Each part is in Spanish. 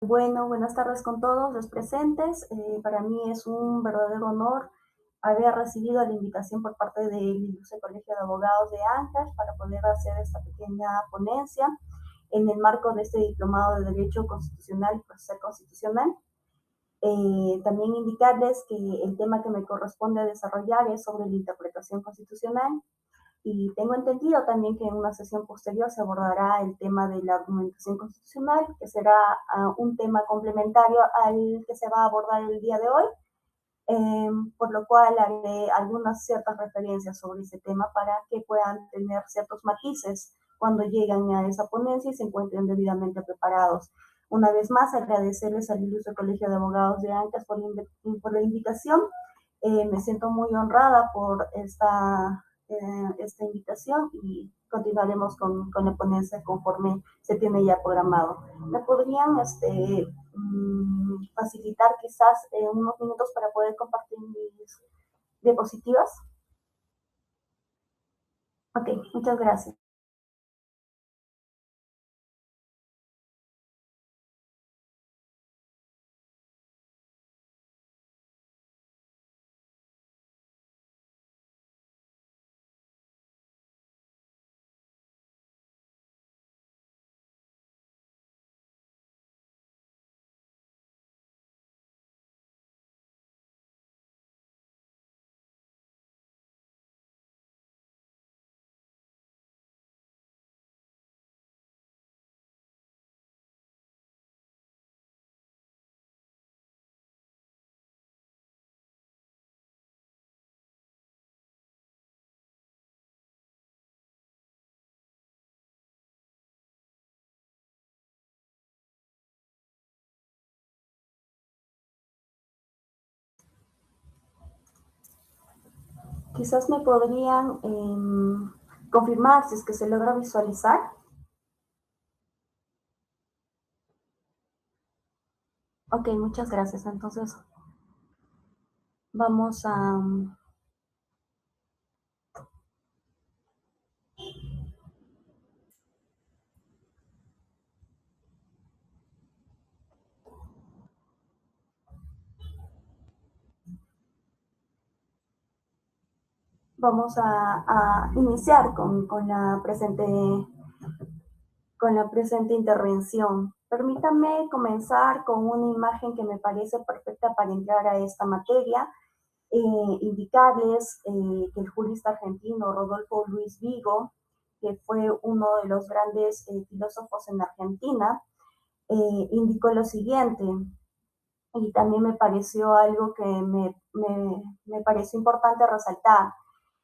Bueno, buenas tardes con todos los presentes. Para mí es un verdadero honor haber recibido la invitación por parte del Ilustre Colegio de Abogados de Ancash para poder hacer esta pequeña ponencia en el marco de este diplomado de Derecho Constitucional y Procesal Constitucional. También indicarles que el tema que me corresponde desarrollar es sobre la interpretación constitucional y tengo entendido también que en una sesión posterior se abordará el tema de la argumentación constitucional, que será un tema complementario al que se va a abordar el día de hoy, por lo cual haré algunas ciertas referencias sobre ese tema para que puedan tener ciertos matices cuando lleguen a esa ponencia y se encuentren debidamente preparados. Una vez más, agradecerles al Ilustre Colegio de Abogados de Ancas por la invitación. Me siento muy honrada por esta invitación y continuaremos con la ponencia conforme se tiene ya programado. ¿Me podrían facilitar quizás unos minutos para poder compartir mis diapositivas? Ok, muchas gracias. Quizás me podrían confirmar si es que se logra visualizar. Ok, muchas gracias. Entonces vamos a, vamos a iniciar con la presente intervención. Permítanme comenzar con una imagen que me parece perfecta para entrar a esta materia. Indicarles que el jurista argentino Rodolfo Luis Vigo, que fue uno de los grandes filósofos en Argentina, indicó lo siguiente, y también me pareció algo que me pareció importante resaltar.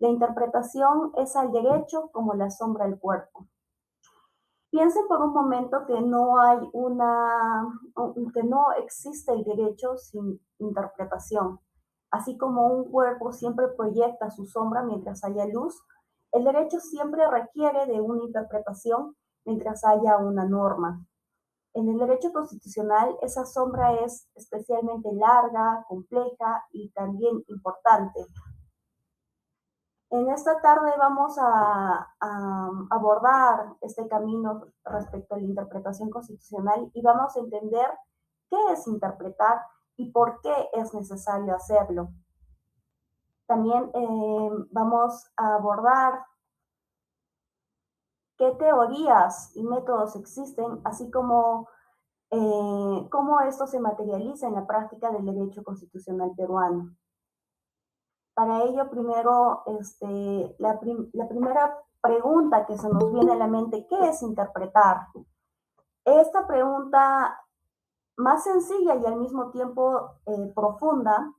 La interpretación es al derecho como la sombra al cuerpo. Piensen por un momento que que no existe el derecho sin interpretación. Así como un cuerpo siempre proyecta su sombra mientras haya luz, el derecho siempre requiere de una interpretación mientras haya una norma. En el derecho constitucional, esa sombra es especialmente larga, compleja y también importante. En esta tarde vamos a abordar este camino respecto a la interpretación constitucional y vamos a entender qué es interpretar y por qué es necesario hacerlo. También vamos a abordar qué teorías y métodos existen, así como cómo esto se materializa en la práctica del derecho constitucional peruano. Para ello, primero, la primera pregunta que se nos viene a la mente, ¿qué es interpretar? Esta pregunta más sencilla y al mismo tiempo profunda,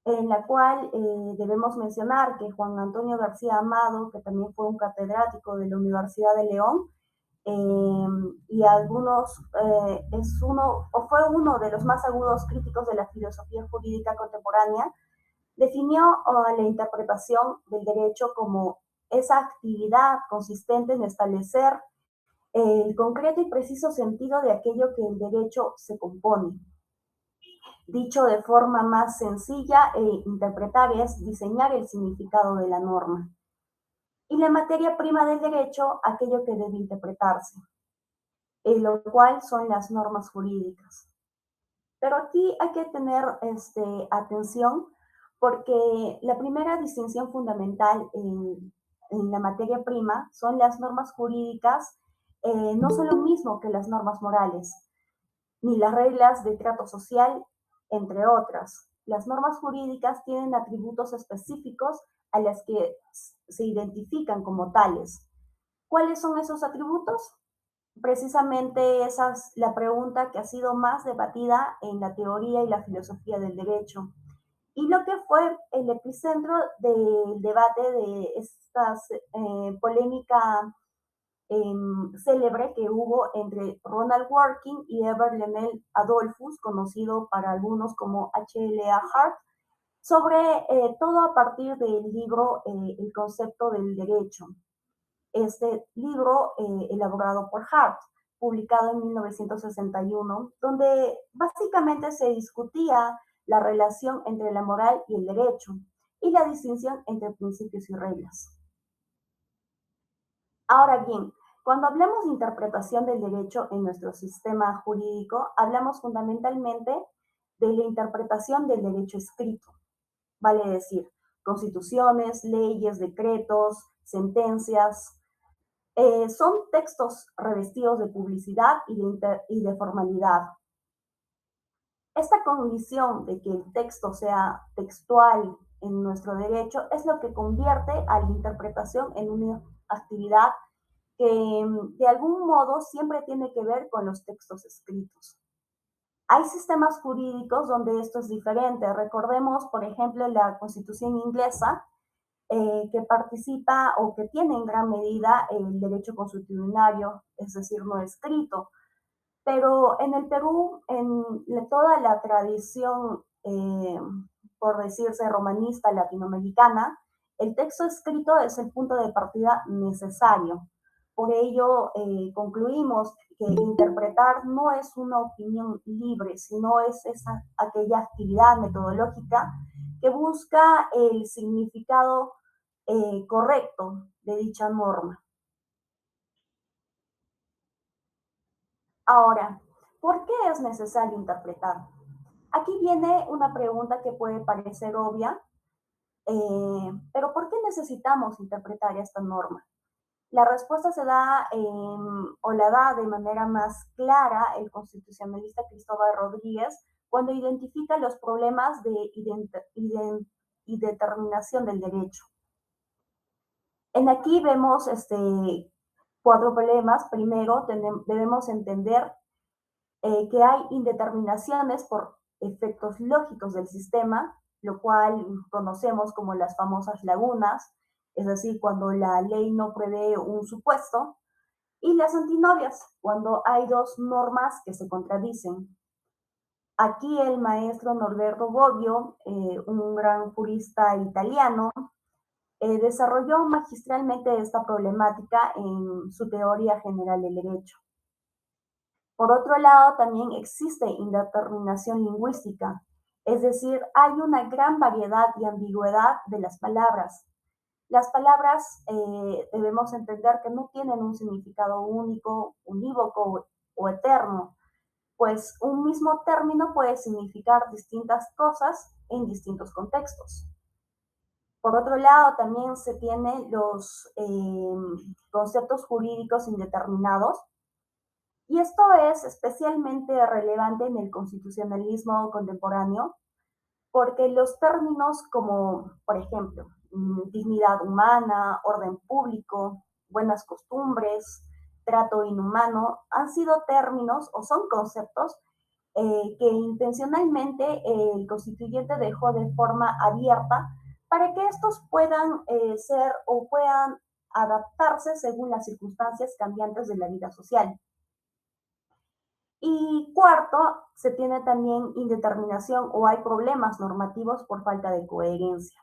en la cual debemos mencionar que Juan Antonio García Amado, que también fue un catedrático de la Universidad de León, eh, y algunos es uno o fue uno de los más agudos críticos de la filosofía jurídica contemporánea, definió la interpretación del derecho como esa actividad consistente en establecer el concreto y preciso sentido de aquello que el derecho se compone. Dicho de forma más sencilla, interpretar es diseñar el significado de la norma. Y la materia prima del derecho, aquello que debe interpretarse. lo cual son las normas jurídicas. Pero aquí hay que tener atención porque la primera distinción fundamental en la materia prima son las normas jurídicas, no son lo mismo que las normas morales, ni las reglas de trato social, entre otras. Las normas jurídicas tienen atributos específicos a las que se identifican como tales. ¿Cuáles son esos atributos? Precisamente esa es la pregunta que ha sido más debatida en la teoría y la filosofía del derecho. Y lo que fue el epicentro del debate de esta polémica célebre que hubo entre Ronald Working y Eber Lemel Adolphus, conocido para algunos como H.L.A. Hart, sobre todo a partir del libro El concepto del derecho. Este libro elaborado por Hart, publicado en 1961, donde básicamente se discutía la relación entre la moral y el derecho y la distinción entre principios y reglas. Ahora bien, cuando hablamos de interpretación del derecho en nuestro sistema jurídico, hablamos fundamentalmente de la interpretación del derecho escrito, vale decir, constituciones, leyes, decretos, sentencias, son textos revestidos de publicidad y de formalidad. Esta condición de que el texto sea textual en nuestro derecho es lo que convierte a la interpretación en una actividad que de algún modo siempre tiene que ver con los textos escritos. Hay sistemas jurídicos donde esto es diferente. Recordemos, por ejemplo, la Constitución inglesa, que participa o que tiene en gran medida el derecho consuetudinario, es decir, no escrito. Pero en el Perú, en toda la tradición, por decirse, romanista latinoamericana, el texto escrito es el punto de partida necesario. Por ello, concluimos que interpretar no es una opinión libre, sino es aquella actividad metodológica que busca el significado correcto de dicha norma. Ahora, ¿por qué es necesario interpretar? Aquí viene una pregunta que puede parecer obvia, pero ¿por qué necesitamos interpretar esta norma? La respuesta se da o la da de manera más clara el constitucionalista Cristóbal Rodríguez cuando identifica los problemas de determinación del derecho. En aquí vemos cuatro problemas. Primero, debemos entender que hay indeterminaciones por efectos lógicos del sistema, lo cual conocemos como las famosas lagunas, es decir, cuando la ley no prevé un supuesto, y las antinomias, cuando hay dos normas que se contradicen. Aquí el maestro Norberto Bobbio, un gran jurista italiano, desarrolló magistralmente esta problemática en su teoría general del derecho. Por otro lado, también existe indeterminación lingüística, es decir, hay una gran variedad y ambigüedad de las palabras. Las palabras debemos entender que no tienen un significado único, unívoco o eterno, pues un mismo término puede significar distintas cosas en distintos contextos. Por otro lado, también se tienen los conceptos jurídicos indeterminados, y esto es especialmente relevante en el constitucionalismo contemporáneo, porque los términos como, por ejemplo, dignidad humana, orden público, buenas costumbres, trato inhumano, han sido términos o son conceptos que intencionalmente el constituyente dejó de forma abierta para que estos puedan ser o puedan adaptarse según las circunstancias cambiantes de la vida social. Y cuarto, se tiene también indeterminación o hay problemas normativos por falta de coherencia.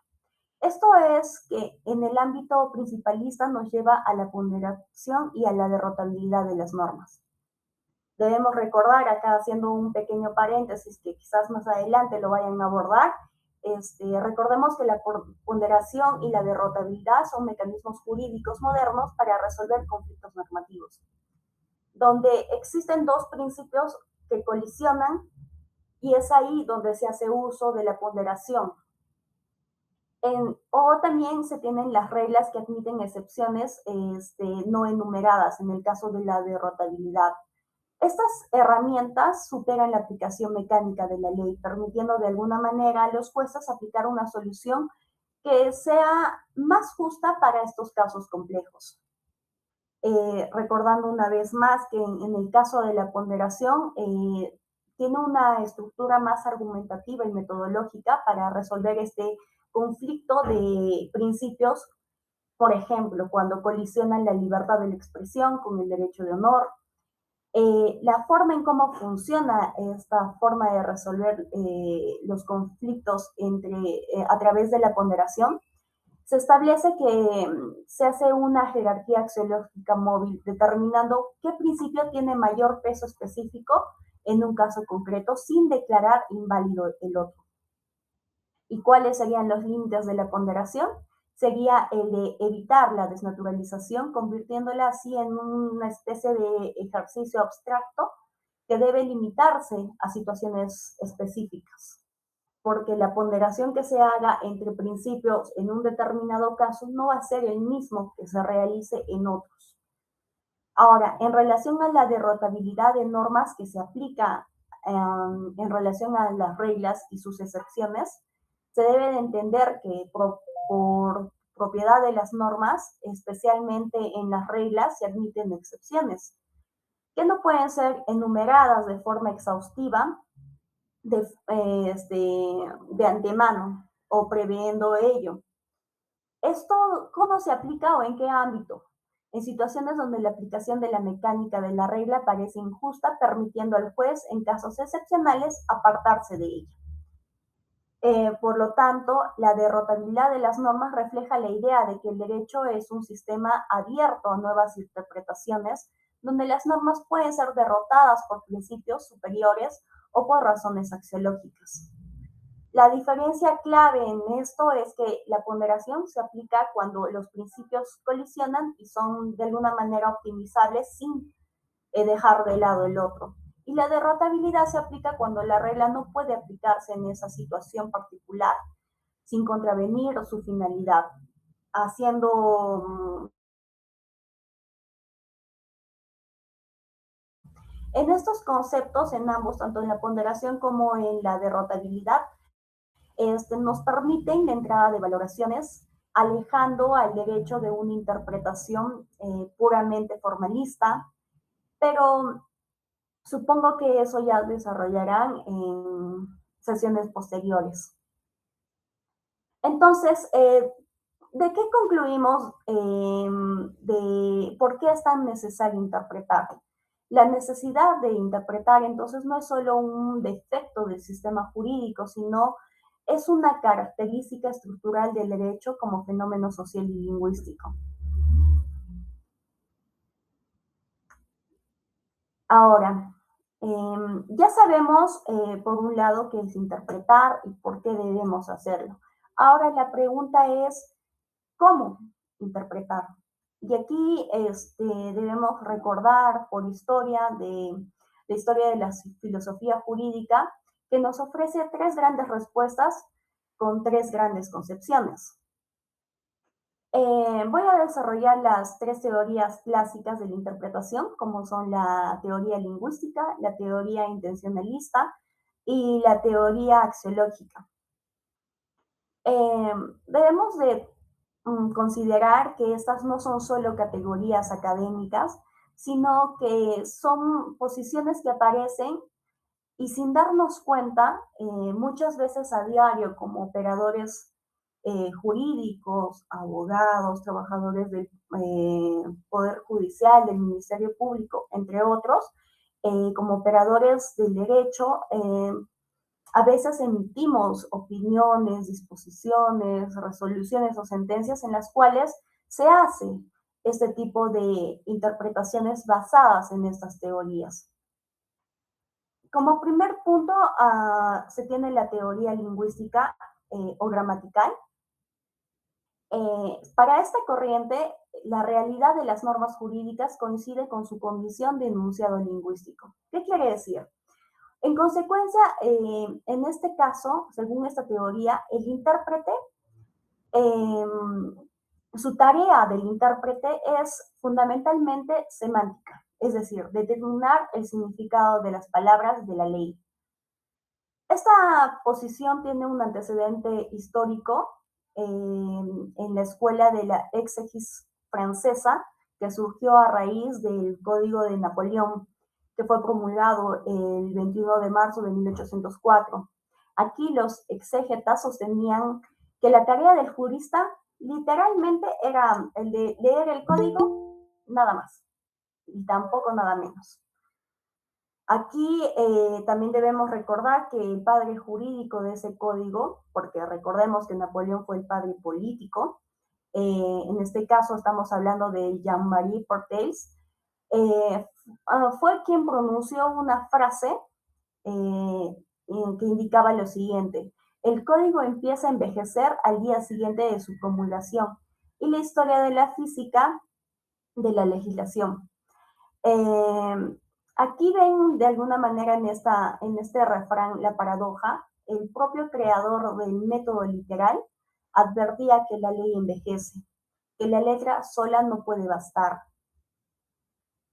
Esto es que en el ámbito principalista nos lleva a la ponderación y a la derrotabilidad de las normas. Debemos recordar, acá haciendo un pequeño paréntesis que quizás más adelante lo vayan a abordar, recordemos que la ponderación y la derrotabilidad son mecanismos jurídicos modernos para resolver conflictos normativos. donde existen dos principios que colisionan y es ahí donde se hace uso de la ponderación. O también se tienen las reglas que admiten excepciones no enumeradas en el caso de la derrotabilidad. Estas herramientas superan la aplicación mecánica de la ley, permitiendo de alguna manera a los jueces aplicar una solución que sea más justa para estos casos complejos. Recordando una vez más que en el caso de la ponderación tiene una estructura más argumentativa y metodológica para resolver este conflicto de principios, por ejemplo, cuando colisionan la libertad de la expresión con el derecho de honor. La forma en cómo funciona esta forma de resolver los conflictos a través de la ponderación se establece que se hace una jerarquía axiológica móvil, determinando qué principio tiene mayor peso específico en un caso concreto, sin declarar inválido el otro. ¿Y cuáles serían los límites de la ponderación? Sería el de evitar la desnaturalización, convirtiéndola así en una especie de ejercicio abstracto que debe limitarse a situaciones específicas, porque la ponderación que se haga entre principios en un determinado caso no va a ser el mismo que se realice en otros. Ahora, en relación a la derrotabilidad de normas que se aplica en relación a las reglas y sus excepciones, se debe de entender que por propiedad de las normas, especialmente en las reglas, se admiten excepciones, que no pueden ser enumeradas de forma exhaustiva de antemano o previendo ello. ¿Esto cómo se aplica o en qué ámbito? En situaciones donde la aplicación de la mecánica de la regla parece injusta, permitiendo al juez, en casos excepcionales, apartarse de ella. Por lo tanto, la derrotabilidad de las normas refleja la idea de que el derecho es un sistema abierto a nuevas interpretaciones, donde las normas pueden ser derrotadas por principios superiores o por razones axiológicas. La diferencia clave en esto es que la ponderación se aplica cuando los principios colisionan y son de alguna manera optimizables sin dejar de lado el otro. Y la derrotabilidad se aplica cuando la regla no puede aplicarse en esa situación particular sin contravenir su finalidad, haciendo en estos conceptos, en ambos, tanto en la ponderación como en la derrotabilidad, nos permiten la entrada de valoraciones alejando al derecho de una interpretación puramente formalista, pero supongo que eso ya desarrollarán en sesiones posteriores. Entonces, ¿de qué concluimos de por qué es tan necesario interpretar? La necesidad de interpretar entonces no es solo un defecto del sistema jurídico, sino es una característica estructural del derecho como fenómeno social y lingüístico. Ahora, ya sabemos, por un lado, qué es interpretar y por qué debemos hacerlo. Ahora la pregunta es, ¿cómo interpretar? Y aquí debemos recordar por historia de la historia de la filosofía jurídica que nos ofrece tres grandes respuestas con tres grandes concepciones. Voy a desarrollar las tres teorías clásicas de la interpretación, como son la teoría lingüística, la teoría intencionalista y la teoría axiológica. Debemos de considerar que estas no son solo categorías académicas, sino que son posiciones que aparecen y sin darnos cuenta, muchas veces a diario como operadores jurídicos, abogados, trabajadores del Poder Judicial, del Ministerio Público, entre otros, como operadores del derecho, a veces emitimos opiniones, disposiciones, resoluciones o sentencias en las cuales se hace este tipo de interpretaciones basadas en estas teorías. Como primer punto, se tiene la teoría lingüística o gramatical. Para esta corriente la realidad de las normas jurídicas coincide con su condición de enunciado lingüístico. ¿Qué quiere decir? En consecuencia, en este caso, según esta teoría, el intérprete, eh, su tarea del intérprete es fundamentalmente semántica, es decir, determinar el significado de las palabras de la ley. Esta posición tiene un antecedente histórico en la escuela de la exégese francesa, que surgió a raíz del Código de Napoleón, que fue promulgado el 21 de marzo de 1804. Aquí los exégetas sostenían que la tarea del jurista literalmente era el de leer el código, nada más, y tampoco nada menos. Aquí también debemos recordar que el padre jurídico de ese código, porque recordemos que Napoleón fue el padre político, en este caso estamos hablando de Jean-Marie Portalis, fue quien pronunció una frase que indicaba lo siguiente: el código empieza a envejecer al día siguiente de su promulgación y la historia de la física de la legislación. Aquí ven de alguna manera en este refrán la paradoja. El propio creador del método literal advertía que la ley envejece, que la letra sola no puede bastar.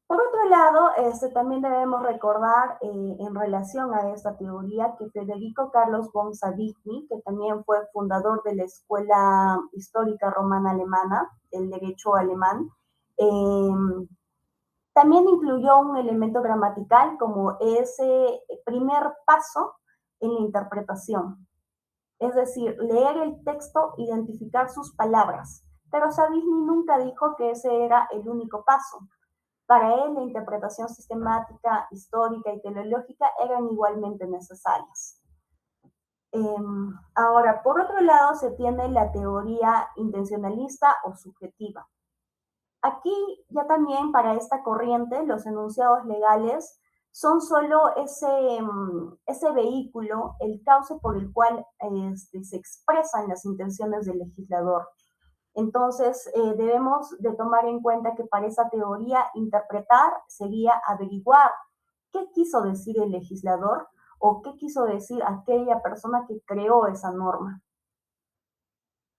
Por otro lado, también debemos recordar en relación a esta teoría que Federico Carlos von Savigny, que también fue fundador de la Escuela Histórica Romana Alemana, del derecho alemán, también incluyó un elemento gramatical como ese primer paso en la interpretación. Es decir, leer el texto, identificar sus palabras. Pero Savigny nunca dijo que ese era el único paso. Para él, la interpretación sistemática, histórica y teleológica eran igualmente necesarias. Ahora, por otro lado, se tiene la teoría intencionalista o subjetiva. Aquí ya también para esta corriente los enunciados legales son solo ese vehículo, el cauce por el cual se expresan las intenciones del legislador. Entonces, debemos de tomar en cuenta que para esa teoría interpretar sería averiguar qué quiso decir el legislador o qué quiso decir aquella persona que creó esa norma.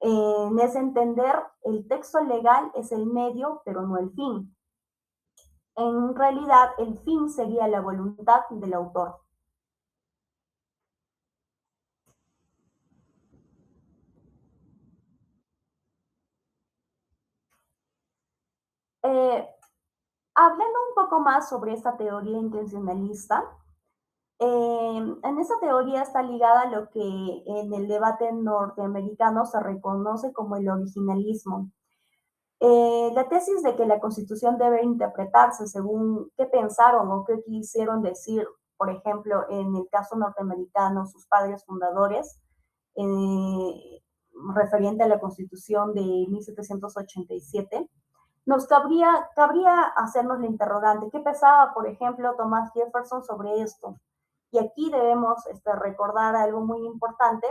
En ese entender, el texto legal es el medio, pero no el fin. En realidad, el fin sería la voluntad del autor. Hablando un poco más sobre esta teoría intencionalista, en esa teoría está ligada a lo que en el debate norteamericano se reconoce como el originalismo. La tesis de que la Constitución debe interpretarse según qué pensaron o qué quisieron decir, por ejemplo, en el caso norteamericano, sus padres fundadores, referente a la Constitución de 1787, nos cabría hacernos la interrogante, ¿qué pensaba, por ejemplo, Thomas Jefferson sobre esto? Y aquí debemos recordar algo muy importante,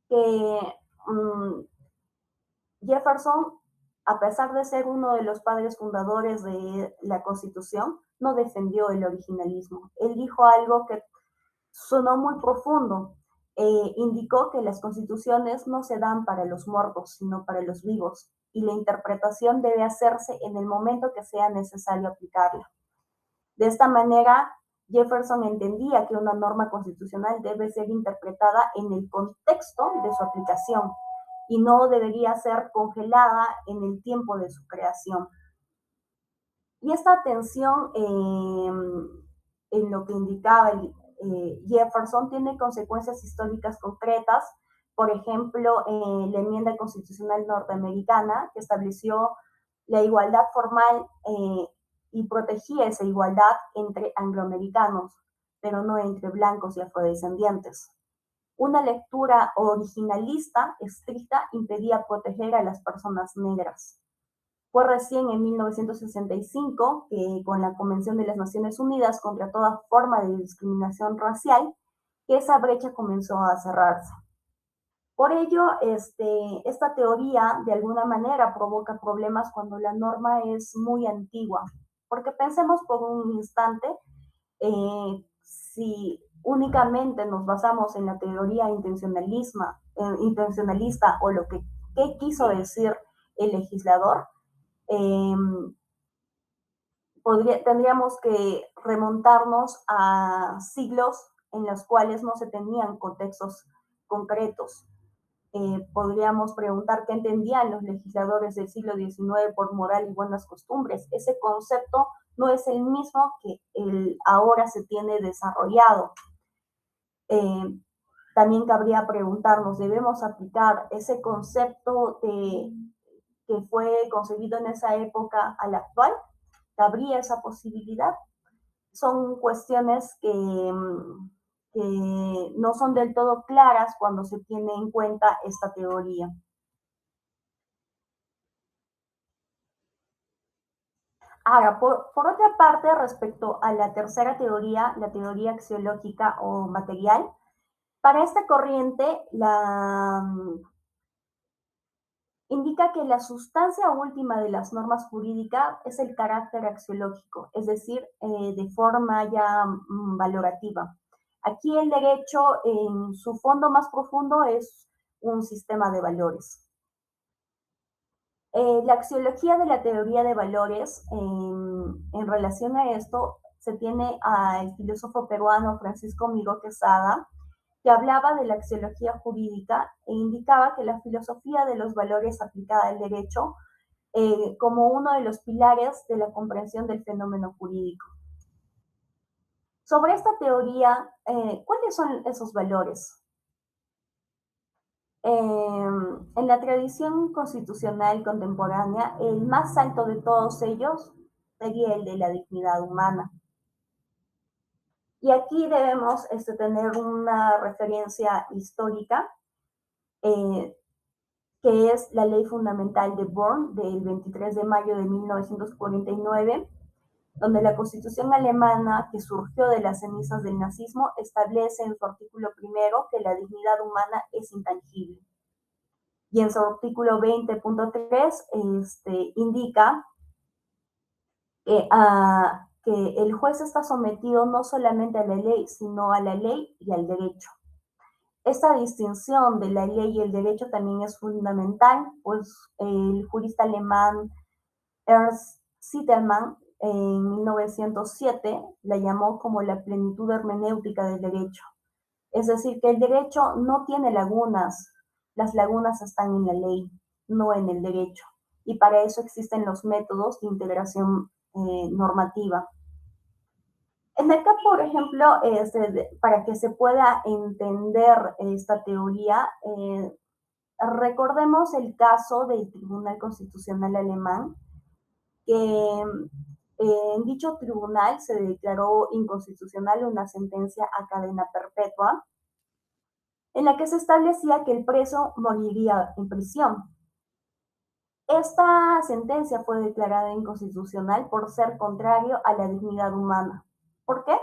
que Jefferson, a pesar de ser uno de los padres fundadores de la Constitución, no defendió el originalismo. Él dijo algo que sonó muy profundo. Indicó que las constituciones no se dan para los muertos, sino para los vivos, y la interpretación debe hacerse en el momento que sea necesario aplicarla. De esta manera, Jefferson entendía que una norma constitucional debe ser interpretada en el contexto de su aplicación y no debería ser congelada en el tiempo de su creación. Y esta atención en lo que indicaba Jefferson tiene consecuencias históricas concretas. Por ejemplo, la enmienda constitucional norteamericana, que estableció la igualdad formal y protegía esa igualdad entre angloamericanos, pero no entre blancos y afrodescendientes. Una lectura originalista estricta impedía proteger a las personas negras. Fue recién en 1965 que con la Convención de las Naciones Unidas contra toda forma de discriminación racial que esa brecha comenzó a cerrarse. Por ello, esta teoría de alguna manera provoca problemas cuando la norma es muy antigua, porque pensemos por un instante, si únicamente nos basamos en la teoría intencionalista o lo que qué quiso decir el legislador, eh, tendríamos que remontarnos a siglos en los cuales no se tenían contextos concretos. Podríamos preguntar qué entendían los legisladores del siglo XIX por moral y buenas costumbres. Ese concepto no es el mismo que el ahora se tiene desarrollado. Eh, También cabría preguntarnos, ¿debemos aplicar ese concepto que fue concebido en esa época al actual? ¿Cabría esa posibilidad? Son cuestiones que no son del todo claras cuando se tiene en cuenta esta teoría. Ahora, por otra parte, respecto a la tercera teoría, la teoría axiológica o material, para esta corriente indica que la sustancia última de las normas jurídicas es el carácter axiológico, es decir, de forma ya valorativa. Aquí el derecho en su fondo más profundo es un sistema de valores. La axiología de la teoría de valores, en relación a esto, se tiene al filósofo peruano Francisco Miró Quesada, que hablaba de la axiología jurídica e indicaba que la filosofía de los valores aplicada al derecho como uno de los pilares de la comprensión del fenómeno jurídico. Sobre esta teoría, ¿cuáles son esos valores? En la tradición constitucional contemporánea, el más alto de todos ellos sería el de la dignidad humana. Y aquí debemos tener una referencia histórica, eh, que es la Ley Fundamental de Bonn del 23 de mayo de 1949, donde la Constitución alemana, que surgió de las cenizas del nazismo, establece en su artículo primero que la dignidad humana es intangible. Y en su artículo 20.3 indica que el juez está sometido no solamente a la ley, sino a la ley y al derecho. Esta distinción de la ley y el derecho también es fundamental, pues el jurista alemán Ernst Zittermann en 1907 la llamó como la plenitud hermenéutica del derecho. Es decir, que el derecho no tiene lagunas, las lagunas están en la ley, no en el derecho. Y para eso existen los métodos de integración normativa. En acá, por ejemplo, para que se pueda entender esta teoría, recordemos el caso del Tribunal Constitucional Alemán, que en dicho tribunal se declaró inconstitucional una sentencia a cadena perpetua en la que se establecía que el preso moriría en prisión. Esta sentencia fue declarada inconstitucional por ser contrario a la dignidad humana. ¿Por qué?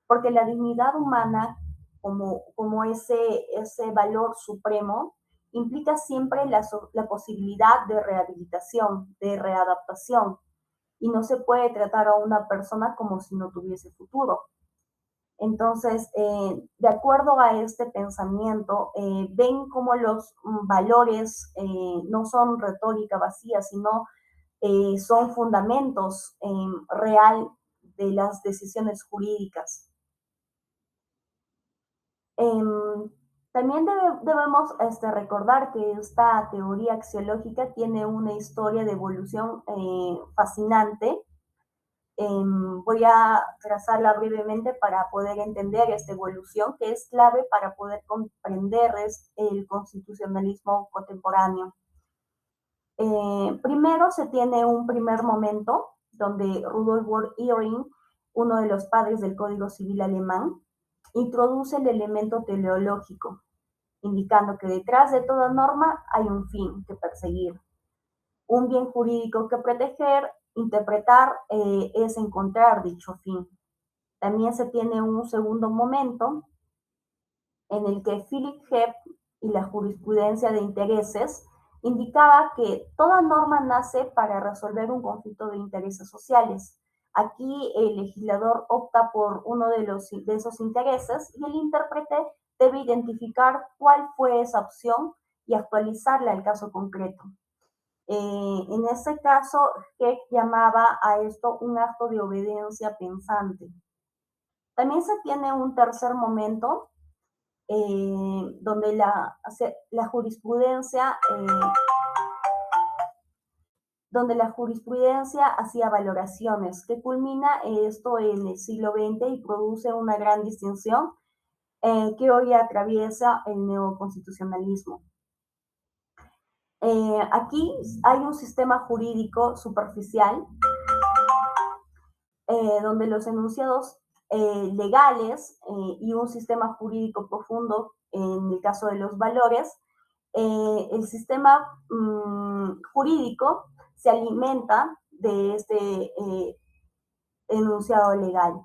Porque la dignidad humana, como ese valor supremo, implica siempre la posibilidad de rehabilitación, de readaptación, y no se puede tratar a una persona como si no tuviese futuro. Entonces, de acuerdo a este pensamiento, ven cómo los valores no son retórica vacía, sino son fundamentos real de las decisiones jurídicas. También debemos recordar que esta teoría axiológica tiene una historia de evolución fascinante. Voy a trazarla brevemente para poder entender esta evolución, que es clave para poder comprender el constitucionalismo contemporáneo. Primero se tiene un primer momento donde Rudolf von Ihring, uno de los padres del Código Civil alemán, introduce el elemento teleológico, indicando que detrás de toda norma hay un fin que perseguir, un bien jurídico que proteger, interpretar es encontrar dicho fin. También se tiene un segundo momento en el que Philipp Hepp y la jurisprudencia de intereses, indicaba que toda norma nace para resolver un conflicto de intereses sociales. Aquí el legislador opta por uno de esos intereses y el intérprete debe identificar cuál fue esa opción y actualizarla al caso concreto. En ese caso, Heck llamaba a esto un acto de obediencia pensante. También se tiene un tercer momento donde la jurisprudencia donde la jurisprudencia hacía valoraciones, que culmina esto en el siglo XX y produce una gran distinción que hoy atraviesa el neoconstitucionalismo. Aquí hay un sistema jurídico superficial donde los enunciados legales y un sistema jurídico profundo, en el caso de los valores, el sistema jurídico se alimenta de este enunciado legal.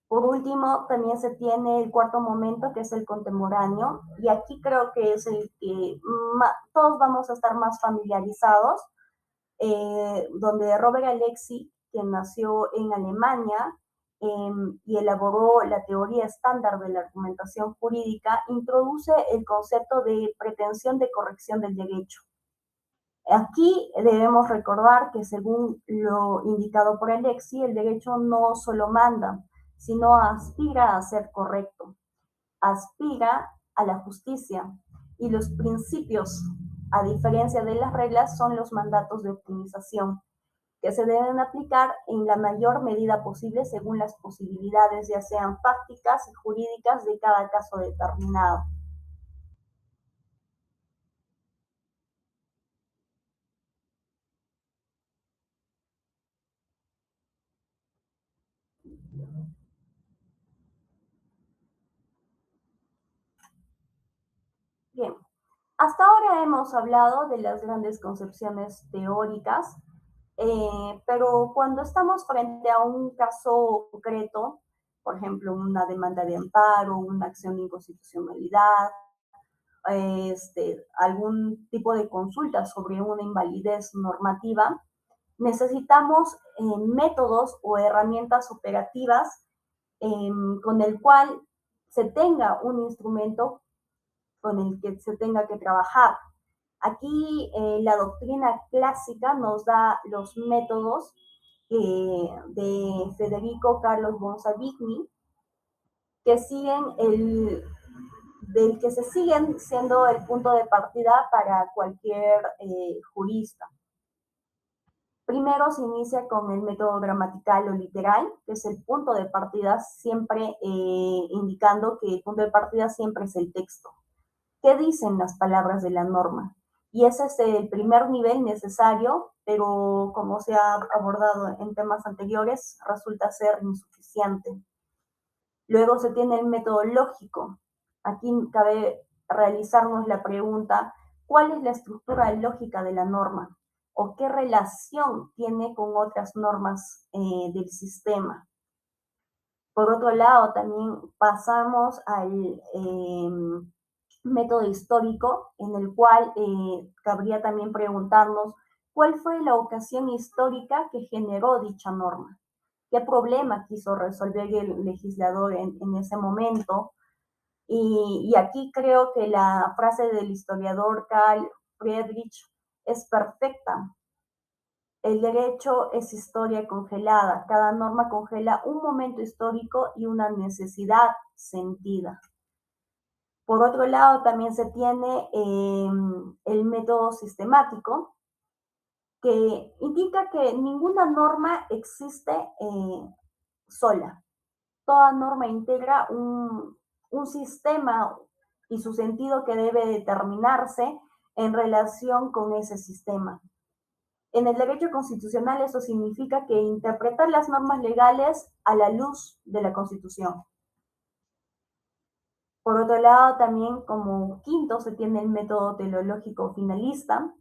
Por último, también se tiene el cuarto momento, que es el contemporáneo, y aquí creo que es el que todos vamos a estar más familiarizados, donde Robert Alexi, que nació en Alemania y elaboró la teoría estándar de la argumentación jurídica, introduce el concepto de pretensión de corrección del derecho. Aquí debemos recordar que según lo indicado por Alexi, el derecho no solo manda, sino aspira a ser correcto, aspira a la justicia y los principios, a diferencia de las reglas, son los mandatos de optimización que se deben aplicar en la mayor medida posible según las posibilidades, ya sean fácticas y jurídicas de cada caso determinado. Bien, hasta ahora hemos hablado de las grandes concepciones teóricas, pero cuando estamos frente a un caso concreto, por ejemplo, una demanda de amparo, una acción de inconstitucionalidad, algún tipo de consulta sobre una invalidez normativa, necesitamos métodos o herramientas operativas con el cual se tenga un instrumento con el que se tenga que trabajar. Aquí la doctrina clásica nos da los métodos de Federico Carlos Bonavigni, que siguen del que se siguen siendo el punto de partida para cualquier jurista. Primero se inicia con el método gramatical o literal, que es el punto de partida, siempre indicando que el punto de partida siempre es el texto. ¿Qué dicen las palabras de la norma? Y ese es el primer nivel necesario, pero como se ha abordado en temas anteriores, resulta ser insuficiente. Luego se tiene el método lógico. Aquí cabe realizarnos la pregunta, ¿cuál es la estructura lógica de la norma? ¿O qué relación tiene con otras normas del sistema? Por otro lado, también pasamos al método histórico, en el cual cabría también preguntarnos cuál fue la ocasión histórica que generó dicha norma, qué problema quiso resolver el legislador en ese momento. Y aquí creo que la frase del historiador Carl Friedrich es perfecta. El derecho es historia congelada. Cada norma congela un momento histórico y una necesidad sentida. Por otro lado, también se tiene el método sistemático, que indica que ninguna norma existe sola. Toda norma integra un sistema y su sentido que debe determinarse en relación con ese sistema. En el derecho constitucional eso significa que interpretar las normas legales a la luz de la Constitución. Por otro lado, también como quinto se tiene el método teleológico finalista.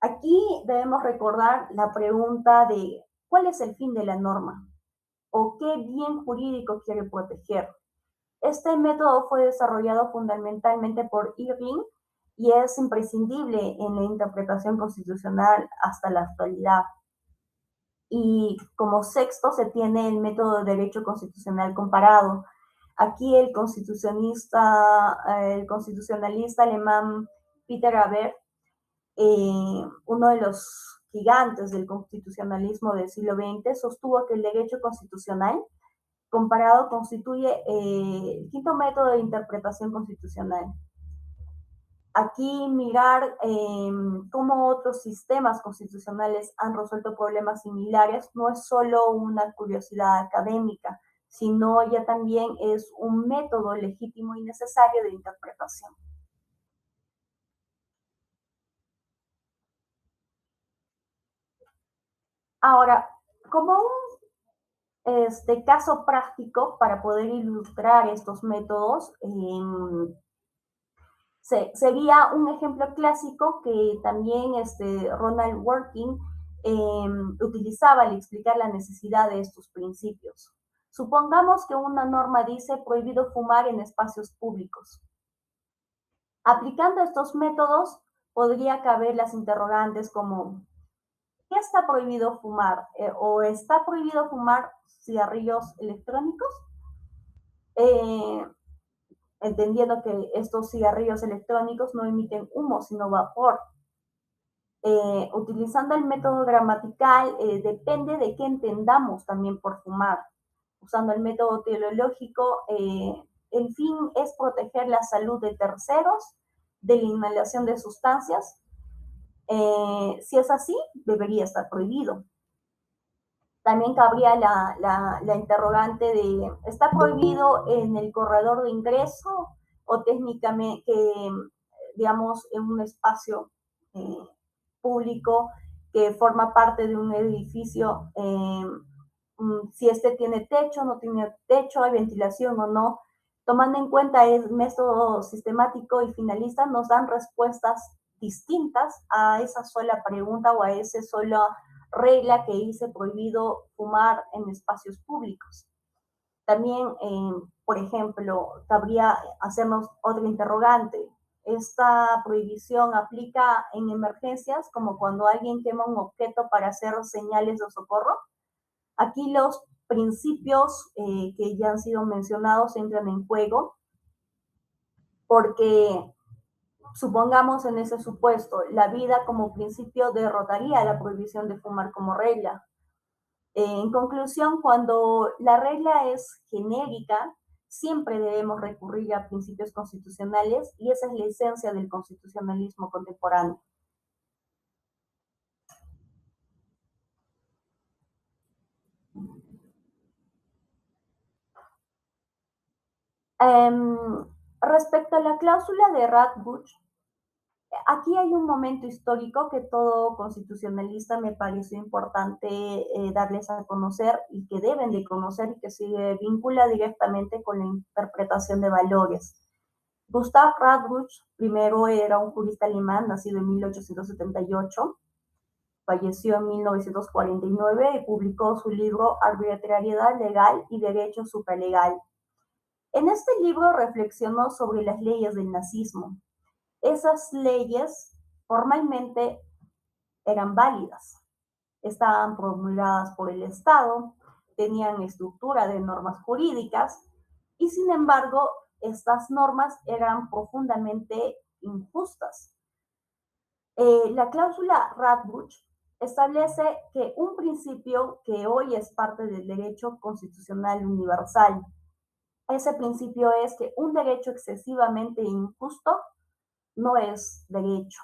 Aquí debemos recordar la pregunta de ¿cuál es el fin de la norma? ¿O qué bien jurídico quiere proteger? Este método fue desarrollado fundamentalmente por Irving y es imprescindible en la interpretación constitucional hasta la actualidad. Y como sexto se tiene el método de derecho constitucional comparado. Aquí el constitucionalista alemán Peter Haber, uno de los gigantes del constitucionalismo del siglo XX, sostuvo que el derecho constitucional comparado constituye el quinto método de interpretación constitucional. Aquí mirar cómo otros sistemas constitucionales han resuelto problemas similares no es solo una curiosidad académica, sino ya también es un método legítimo y necesario de interpretación. Ahora, como un caso práctico para poder ilustrar estos métodos, sería un ejemplo clásico que también Ronald Working utilizaba al explicar la necesidad de estos principios. Supongamos que una norma dice prohibido fumar en espacios públicos. Aplicando estos métodos, podría caber las interrogantes como, ¿qué está prohibido fumar? ¿O está prohibido fumar cigarrillos electrónicos? Eh, Entendiendo que estos cigarrillos electrónicos no emiten humo, sino vapor. Utilizando el método gramatical, depende de qué entendamos también por fumar. Usando el método teleológico, el fin es proteger la salud de terceros de la inhalación de sustancias. Si es así, debería estar prohibido. También cabría la interrogante de, ¿está prohibido en el corredor de ingreso o técnicamente, digamos, en un espacio público que forma parte de un edificio, si este tiene techo, no tiene techo, hay ventilación o no? Tomando en cuenta el método sistemático y finalista, nos dan respuestas distintas a esa sola pregunta o a esa sola regla que dice prohibido fumar en espacios públicos. También, por ejemplo, cabría hacernos otra interrogante. ¿Esta prohibición aplica en emergencias, como cuando alguien quema un objeto para hacer señales de socorro? Aquí los principios que ya han sido mencionados entran en juego, porque supongamos en ese supuesto, la vida como principio derrotaría la prohibición de fumar como regla. En conclusión, cuando la regla es genérica, siempre debemos recurrir a principios constitucionales y esa es la esencia del constitucionalismo contemporáneo. Respecto a la cláusula de Radbruch, aquí hay un momento histórico que todo constitucionalista me pareció importante darles a conocer y que deben de conocer y que se vincula directamente con la interpretación de valores. Gustav Radbruch primero era un jurista alemán nacido en 1878, falleció en 1949 y publicó su libro Arbitrariedad legal y derecho supralegal. En este libro reflexionó sobre las leyes del nazismo. Esas leyes formalmente eran válidas, estaban promulgadas por el Estado, tenían estructura de normas jurídicas y sin embargo estas normas eran profundamente injustas. La cláusula Radbruch establece que un principio que hoy es parte del derecho constitucional universal, ese principio es que un derecho excesivamente injusto no es derecho.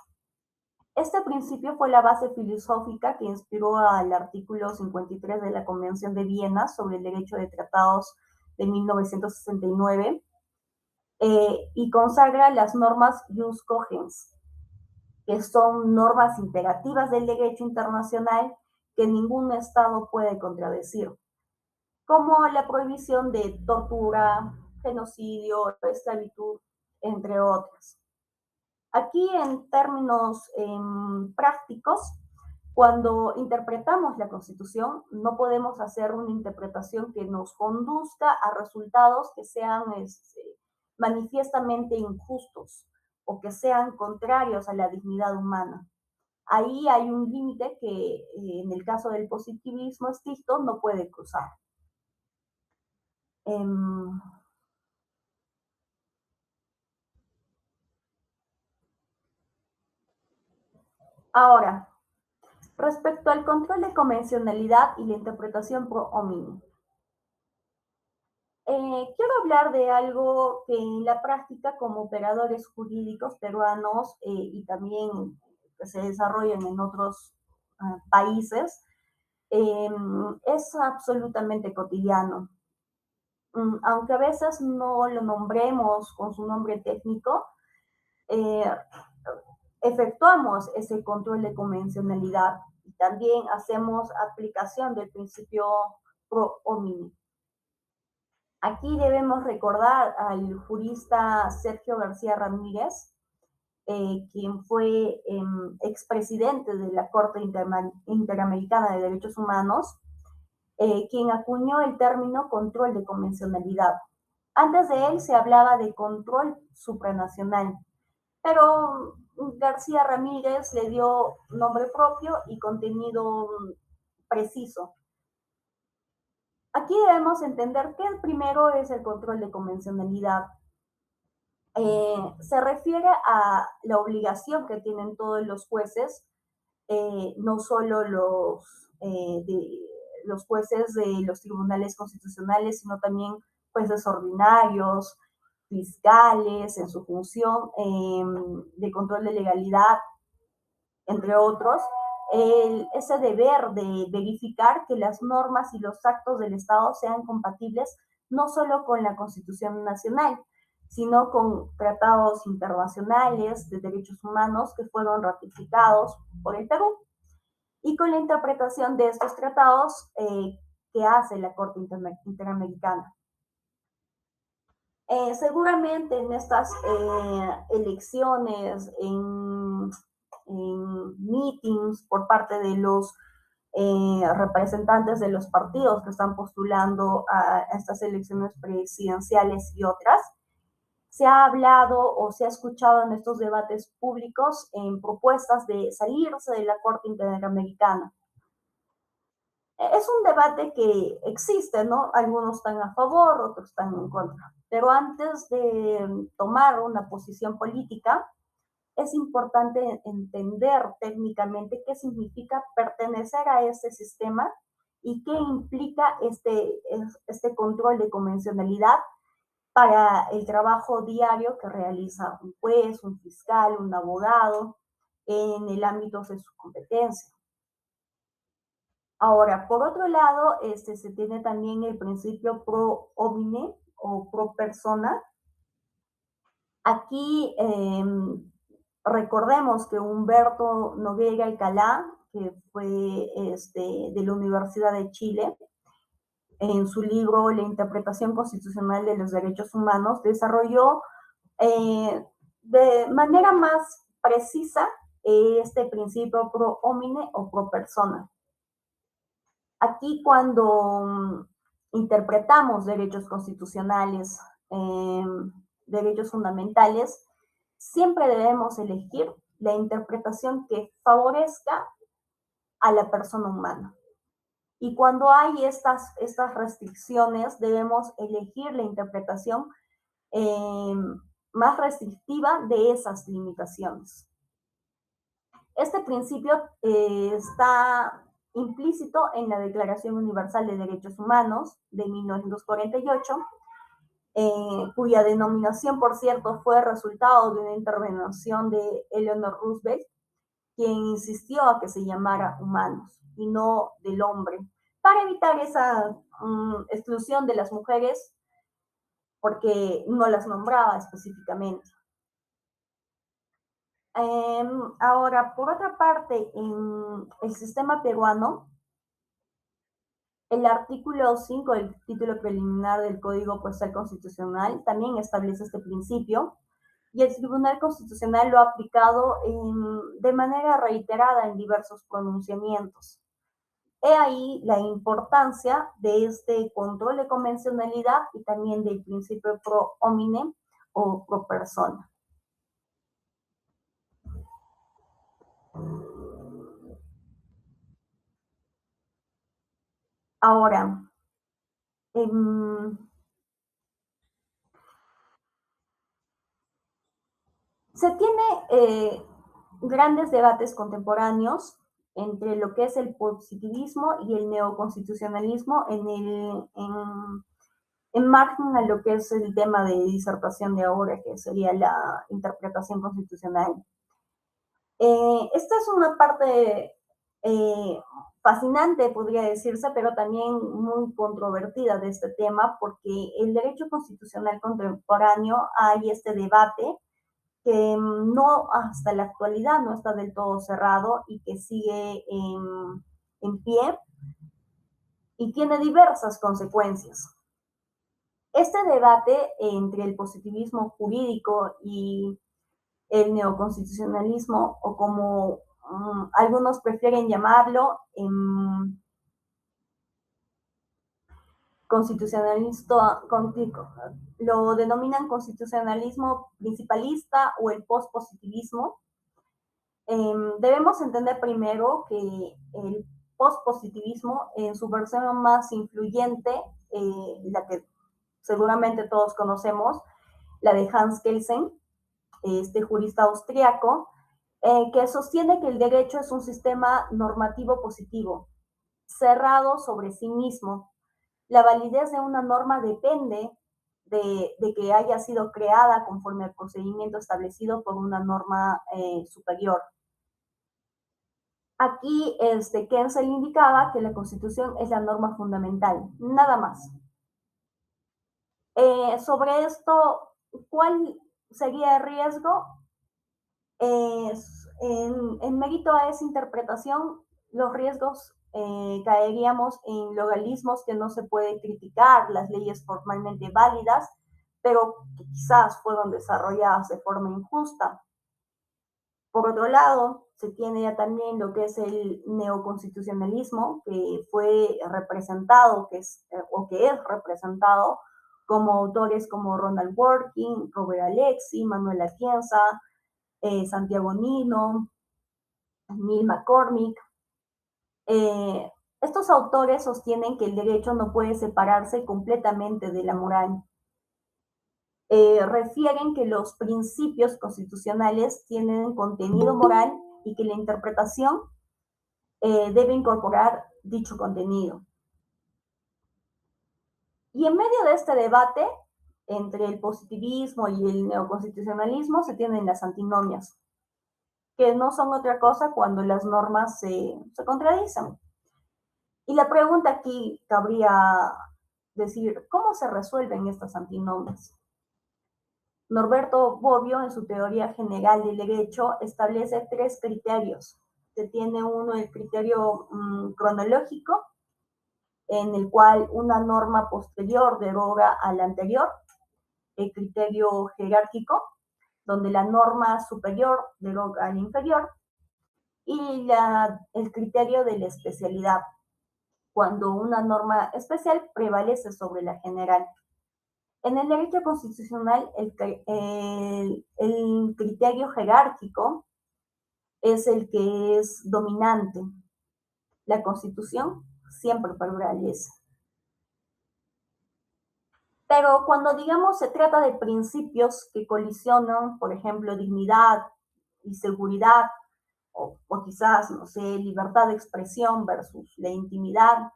Este principio fue la base filosófica que inspiró al artículo 53 de la Convención de Viena sobre el derecho de tratados de 1969 y consagra las normas jus cogens, que son normas imperativas del derecho internacional que ningún Estado puede contradecir, como la prohibición de tortura, genocidio, esclavitud, entre otras. Aquí en términos prácticos, Cuando interpretamos la Constitución, no podemos hacer una interpretación que nos conduzca a resultados que sean manifiestamente injustos o que sean contrarios a la dignidad humana. Ahí hay un límite que en el caso del positivismo estricto no puede cruzar. Em, Ahora, respecto al control de convencionalidad y la interpretación pro hominem. Quiero hablar de algo que en la práctica como operadores jurídicos peruanos y también que se desarrollan en otros países, es absolutamente cotidiano. Aunque a veces no lo nombremos con su nombre técnico, eh, efectuamos ese control de convencionalidad y también hacemos aplicación del principio pro hominem. Aquí debemos recordar al jurista Sergio García Ramírez, quien fue expresidente de la Corte Interamericana de Derechos Humanos, quien acuñó el término control de convencionalidad. Antes de él se hablaba de control supranacional, pero García Ramírez le dio nombre propio y contenido preciso. Aquí debemos entender que el primero es el control de convencionalidad. Se refiere a la obligación que tienen todos los jueces, no solo los jueces de los tribunales constitucionales, sino también jueces ordinarios, fiscales en su función de control de legalidad, entre otros, ese deber de verificar que las normas y los actos del Estado sean compatibles no solo con la Constitución Nacional, sino con tratados internacionales de derechos humanos que fueron ratificados por el Perú y con la interpretación de estos tratados que hace la Corte Interamericana. Seguramente en estas elecciones, en meetings por parte de los representantes de los partidos que están postulando a estas elecciones presidenciales y otras, se ha hablado o se ha escuchado en estos debates públicos en propuestas de salirse de la Corte Interamericana. Es un debate que existe, ¿no? Algunos están a favor, otros están en contra. Pero antes de tomar una posición política, es importante entender técnicamente qué significa pertenecer a este sistema y qué implica este control de convencionalidad para el trabajo diario que realiza un juez, un fiscal, un abogado en el ámbito de su competencia. Ahora, por otro lado, se tiene también el principio pro homine o pro persona. Aquí recordemos que Humberto Nogueira Alcalá, que fue de la Universidad de Chile, en su libro La interpretación constitucional de los derechos humanos, desarrolló de manera más precisa este principio pro homine o pro persona. Aquí cuando interpretamos derechos constitucionales, derechos fundamentales, siempre debemos elegir la interpretación que favorezca a la persona humana. Y cuando hay estas restricciones, debemos elegir la interpretación más restrictiva de esas limitaciones. Este principio está implícito en la Declaración Universal de Derechos Humanos de 1948, cuya denominación, por cierto, fue resultado de una intervención de Eleanor Roosevelt, quien insistió a que se llamara humanos y no del hombre, para evitar esa exclusión de las mujeres, porque no las nombraba específicamente. Ahora, por otra parte, en el sistema peruano, el artículo 5 del título preliminar del Código Postal Constitucional también establece este principio, y el Tribunal Constitucional lo ha aplicado de manera reiterada en diversos pronunciamientos. He ahí la importancia de este control de convencionalidad y también del principio pro hominem o pro persona. Ahora, eh, se tiene grandes debates contemporáneos entre lo que es el positivismo y el neoconstitucionalismo en margen a lo que es el tema de disertación de ahora, que sería la interpretación constitucional. Esta es una parte eh, fascinante, podría decirse, pero también muy controvertida de este tema, porque el derecho constitucional contemporáneo hay este debate que no hasta la actualidad no está del todo cerrado y que sigue en pie y tiene diversas consecuencias. Este debate entre el positivismo jurídico y el neoconstitucionalismo, o como algunos prefieren llamarlo, constitucionalista, lo denominan constitucionalismo principalista o el postpositivismo. Debemos entender primero que el postpositivismo, en su versión más influyente, la que seguramente todos conocemos, la de Hans Kelsen, este jurista austriaco, que sostiene que el derecho es un sistema normativo positivo, cerrado sobre sí mismo. La validez de una norma depende de que haya sido creada conforme al procedimiento establecido por una norma superior. Aquí Kensel indicaba que la Constitución es la norma fundamental, nada más. Sobre esto, ¿cuál sería el riesgo? En mérito a esa interpretación, los riesgos caeríamos en logalismos que no se puede criticar, las leyes formalmente válidas, pero que quizás fueron desarrolladas de forma injusta. Por otro lado, se tiene ya también lo que es el neoconstitucionalismo, que fue representado, o que es representado como autores como Ronald Dworkin, Robert Alexi, Manuel Atienza, Santiago Nino, Neil McCormick. Estos autores sostienen que el derecho no puede separarse completamente de la moral. Refieren que los principios constitucionales tienen contenido moral y que la interpretación debe incorporar dicho contenido. Y en medio de este debate entre el positivismo y el neoconstitucionalismo se tienen las antinomias, que no son otra cosa cuando las normas se contradicen. Y la pregunta aquí cabría decir, ¿cómo se resuelven estas antinomias? Norberto Bobbio, en su teoría general del derecho, establece tres criterios. Se tiene uno, el criterio cronológico, en el cual una norma posterior deroga a la anterior, el criterio jerárquico, donde la norma superior deroga a la inferior, y el criterio de la especialidad, cuando una norma especial prevalece sobre la general. En el derecho constitucional, el criterio jerárquico es el que es dominante. La Constitución siempre prevalece. Pero cuando, digamos, se trata de principios que colisionan, por ejemplo, dignidad y seguridad, o quizás, no sé, libertad de expresión versus la intimidad,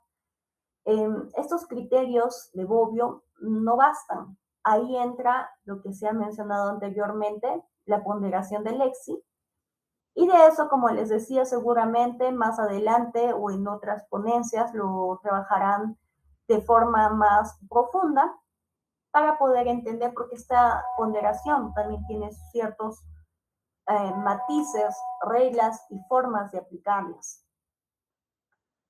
estos criterios de Bobbio no bastan. Ahí entra lo que se ha mencionado anteriormente, la ponderación del lexi, y de eso, como les decía, seguramente más adelante o en otras ponencias lo trabajarán de forma más profunda para poder entender, porque esta ponderación también tiene ciertos matices, reglas y formas de aplicarlas.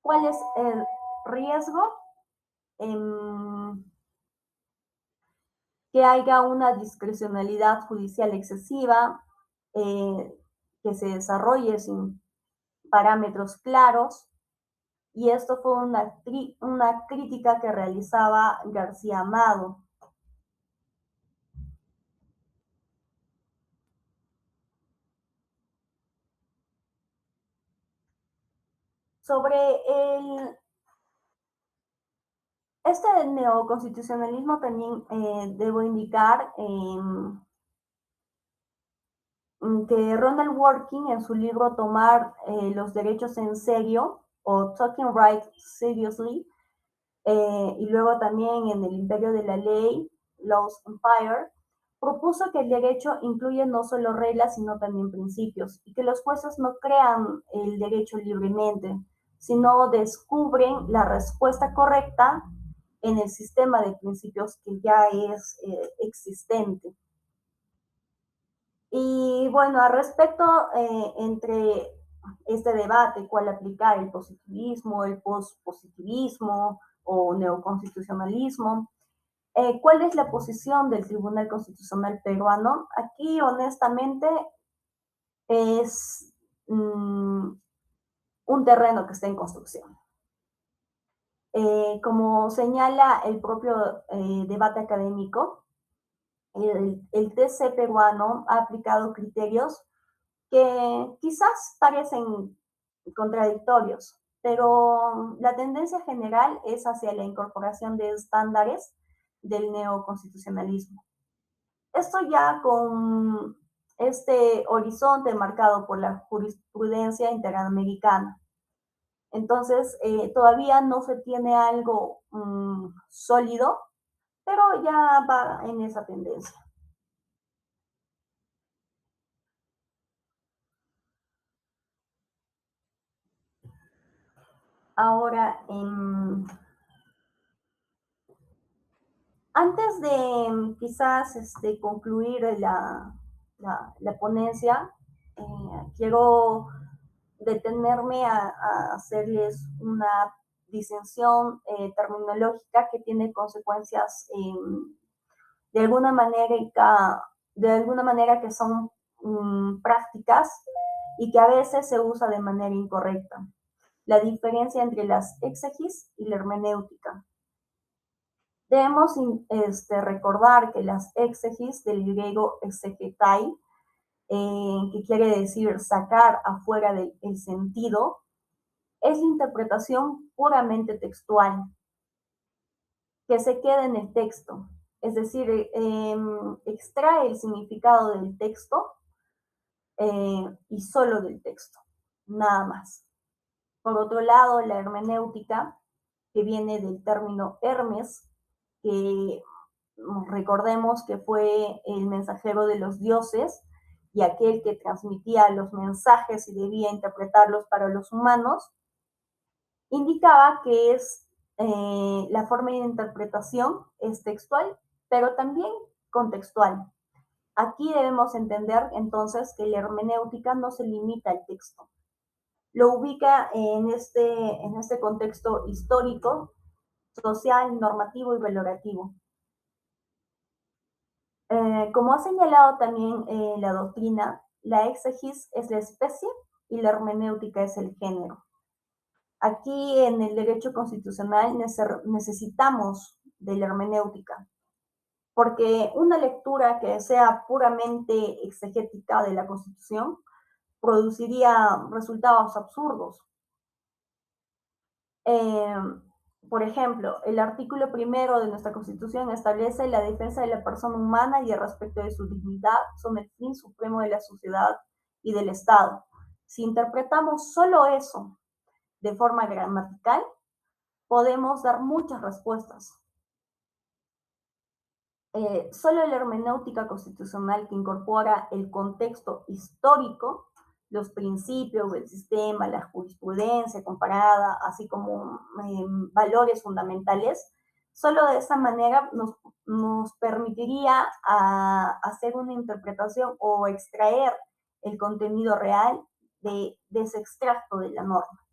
¿Cuál es el riesgo? que haya una discrecionalidad judicial excesiva, eh, que se desarrolle sin parámetros claros, y esto fue una crítica que realizaba García Amado. Sobre el, este neoconstitucionalismo también debo indicar que Ronald Working en su libro Tomar los derechos en serio o Talking Rights Seriously, y luego también en El Imperio de la Ley, Laws Empire, propuso que el derecho incluye no solo reglas, sino también principios, y que los jueces no crean el derecho libremente, sino descubren la respuesta correcta en el sistema de principios que ya es existente. Y bueno, al respecto, entre este debate, cuál aplicar, el positivismo, el pospositivismo o neoconstitucionalismo, ¿cuál es la posición del Tribunal Constitucional peruano? Aquí, honestamente, es un terreno que está en construcción. Como señala el propio debate académico, el TC peruano ha aplicado criterios que quizás parecen contradictorios, pero la tendencia general es hacia la incorporación de estándares del neoconstitucionalismo. Esto ya con este horizonte marcado por la jurisprudencia interamericana. Entonces, todavía no se tiene algo sólido, pero ya va en esa tendencia. Ahora, antes de quizás concluir la ponencia, quiero detenerme a hacerles una disensión terminológica que tiene consecuencias de alguna manera, de alguna manera que son prácticas y que a veces se usa de manera incorrecta. La diferencia entre las exegis y la hermenéutica. Debemos recordar que las exegis del griego exegetai, que quiere decir sacar afuera del sentido, es la interpretación puramente textual, que se queda en el texto, es decir, extrae el significado del texto y solo del texto, nada más. Por otro lado, la hermenéutica, que viene del término Hermes, que recordemos que fue el mensajero de los dioses y aquel que transmitía los mensajes y debía interpretarlos para los humanos, indicaba que es la forma de interpretación es textual, pero también contextual. Aquí debemos entender entonces que la hermenéutica no se limita al texto, lo ubica en este contexto histórico, social, normativo y valorativo. Como ha señalado también la doctrina, la exegis es la especie y la hermenéutica es el género. Aquí en el derecho constitucional necesitamos de la hermenéutica, porque una lectura que sea puramente exegética de la Constitución produciría resultados absurdos. Eh, por ejemplo, el artículo primero de nuestra Constitución establece la defensa de la persona humana y el respeto de su dignidad son el fin supremo de la sociedad y del Estado. Si interpretamos solo eso de forma gramatical, podemos dar muchas respuestas. Solo la hermenéutica constitucional que incorpora el contexto histórico, los principios del sistema, la jurisprudencia comparada, así como valores fundamentales, solo de esa manera nos permitiría hacer una interpretación o extraer el contenido real de ese extracto de la norma.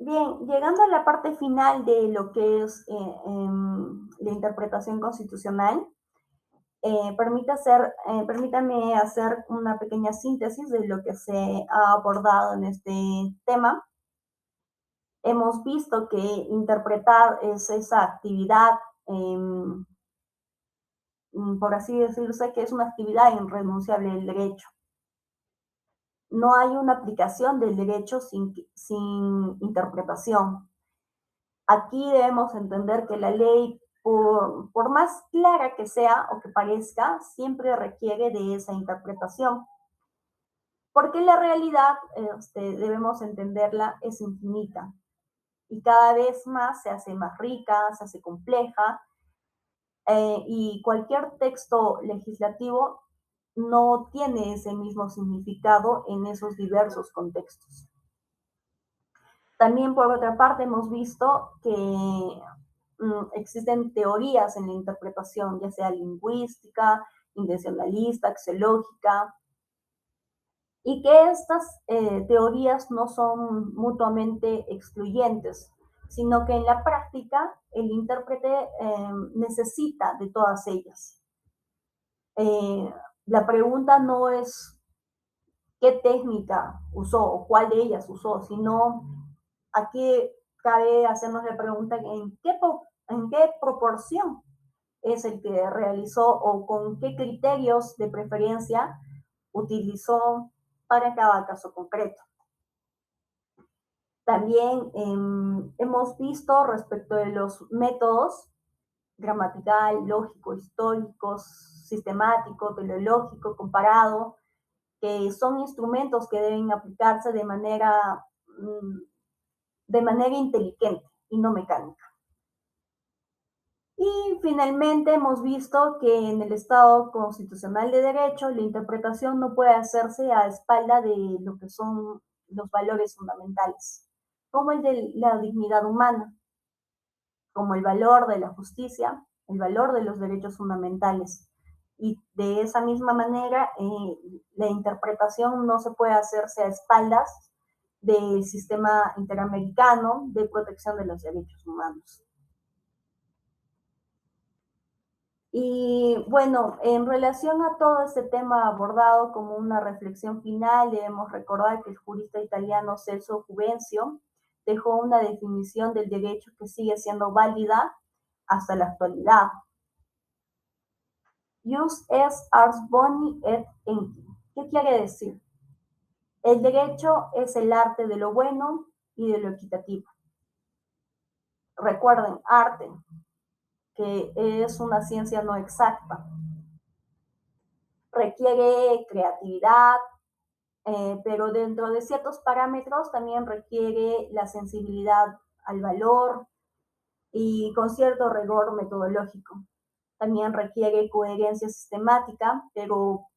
Bien, llegando a la parte final de lo que es la interpretación constitucional, permítame hacer una pequeña síntesis de lo que se ha abordado en este tema. Hemos visto que interpretar es esa actividad, em, por así decirse, que es una actividad irrenunciable del derecho. No hay una aplicación del derecho sin interpretación. Aquí debemos entender que la ley, por más clara que sea o que parezca, siempre requiere de esa interpretación, porque la realidad, debemos entenderla, es infinita y cada vez más se hace más rica, se hace compleja, y cualquier texto legislativo no tiene ese mismo significado en esos diversos contextos. También, por otra parte, hemos visto que existen teorías en la interpretación, ya sea lingüística, intencionalista, axiológica, y que estas teorías no son mutuamente excluyentes, sino que en la práctica el intérprete necesita de todas ellas. La pregunta no es qué técnica usó o cuál de ellas usó, sino aquí cabe hacernos la pregunta en qué proporción es el que realizó o con qué criterios de preferencia utilizó para cada caso concreto. También hemos visto respecto de los métodos gramatical, lógico, histórico, sistemático, teleológico, comparado, que son instrumentos que deben aplicarse de manera inteligente y no mecánica. Y finalmente hemos visto que en el Estado constitucional de derecho la interpretación no puede hacerse a espalda de lo que son los valores fundamentales, como el de la dignidad humana, como el valor de la justicia, el valor de los derechos fundamentales. Y de esa misma manera, la interpretación no se puede hacerse a espaldas del sistema interamericano de protección de los derechos humanos. Y bueno, en relación a todo este tema abordado como una reflexión final, debemos recordar que el jurista italiano Celso Juvencio dejó una definición del derecho que sigue siendo válida hasta la actualidad. Jus es ars boni et enki. ¿Qué quiere decir? El derecho es el arte de lo bueno y de lo equitativo. Recuerden, arte, que es una ciencia no exacta. Requiere creatividad, pero dentro de ciertos parámetros también requiere la sensibilidad al valor y con cierto rigor metodológico. También requiere coherencia sistemática, pero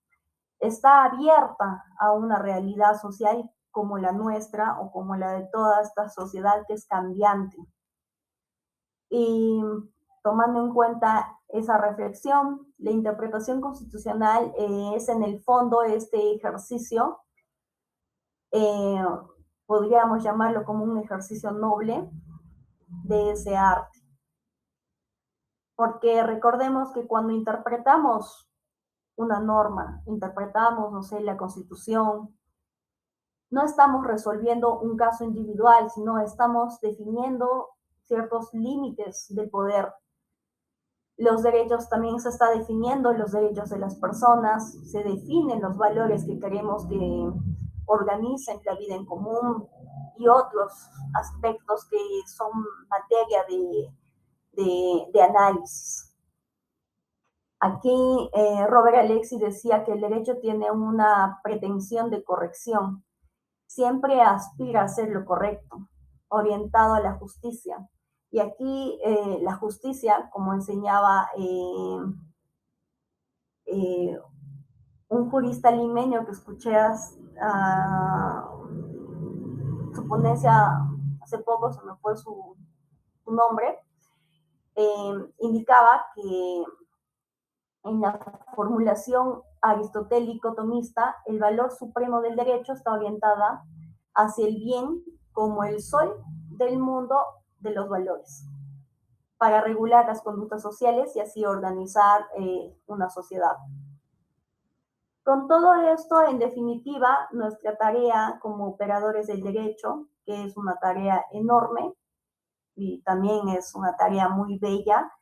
está abierta a una realidad social como la nuestra o como la de toda esta sociedad que es cambiante. Y tomando en cuenta esa reflexión, la interpretación constitucional es en el fondo este ejercicio, eh, podríamos llamarlo como un ejercicio noble de ese arte. Porque recordemos que cuando interpretamos una norma, interpretamos, no sé, la Constitución, no estamos resolviendo un caso individual, sino estamos definiendo ciertos límites del poder. Los derechos también se está definiendo, los derechos de las personas, se definen los valores que queremos que organicen la vida en común y otros aspectos que son materia de análisis. Aquí Robert Alexis decía que el derecho tiene una pretensión de corrección, siempre aspira a hacer lo correcto, orientado a la justicia. Y aquí la justicia, como enseñaba un jurista limeño que escuché su ponencia hace poco, se me fue su nombre, indicaba que en la formulación aristotélico-tomista, el valor supremo del derecho está orientada hacia el bien como el sol del mundo de los valores para regular las conductas sociales y así organizar una sociedad. Con todo esto, en definitiva, nuestra tarea como operadores del derecho, que es una tarea enorme y también es una tarea muy bella,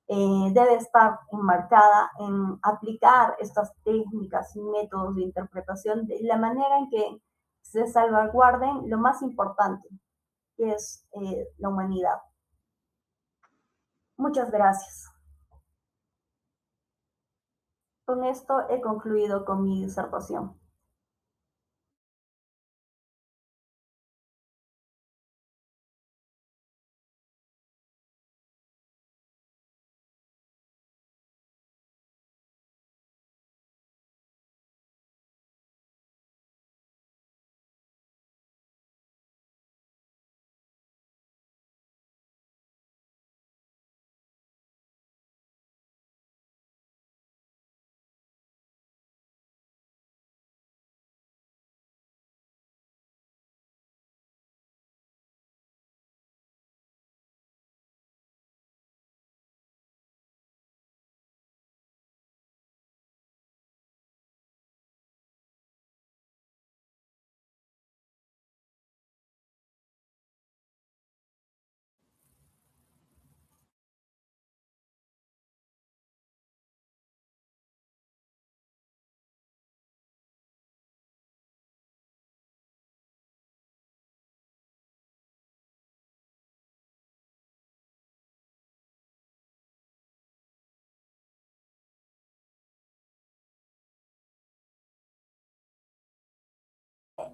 debe estar enmarcada en aplicar estas técnicas y métodos de interpretación de la manera en que se salvaguarden lo más importante, que es la humanidad. Muchas gracias. Con esto he concluido con mi disertación.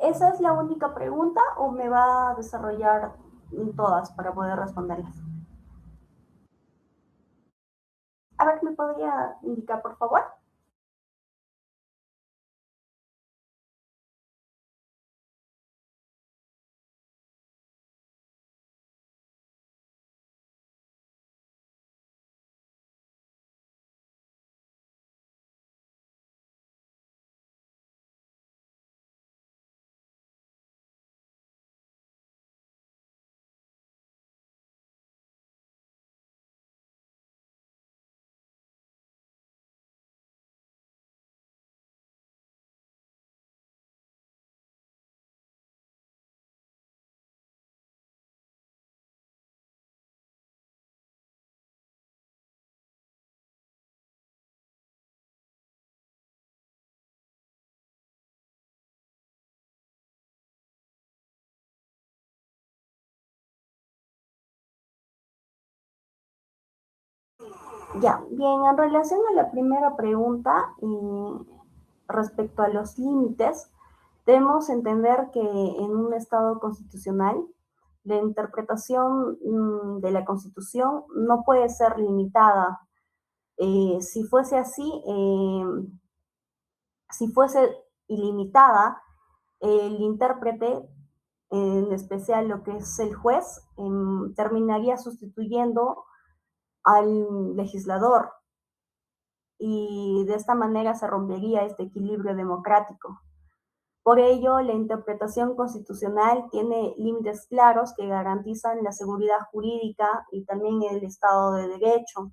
¿Esa es la única pregunta o me va a desarrollar todas para poder responderlas? A ver, ¿me podría indicar, por favor? Ya, bien, en relación a la primera pregunta, respecto a los límites, debemos entender que en un Estado constitucional, la interpretación de la Constitución no puede ser limitada. Si fuese así, si fuese ilimitada, el intérprete, en especial lo que es el juez, terminaría sustituyendo al legislador y de esta manera se rompería este equilibrio democrático. Por ello, la interpretación constitucional tiene límites claros que garantizan la seguridad jurídica y también el Estado de Derecho.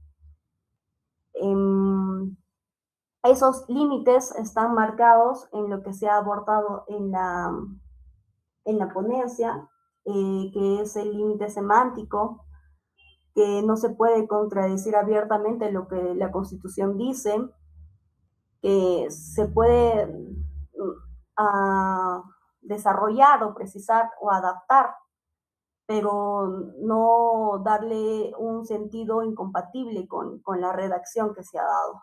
Esos límites están marcados en lo que se ha abordado en la ponencia, que es el límite semántico, que no se puede contradecir abiertamente lo que la Constitución dice, que se puede desarrollar o precisar o adaptar, pero no darle un sentido incompatible con la redacción que se ha dado.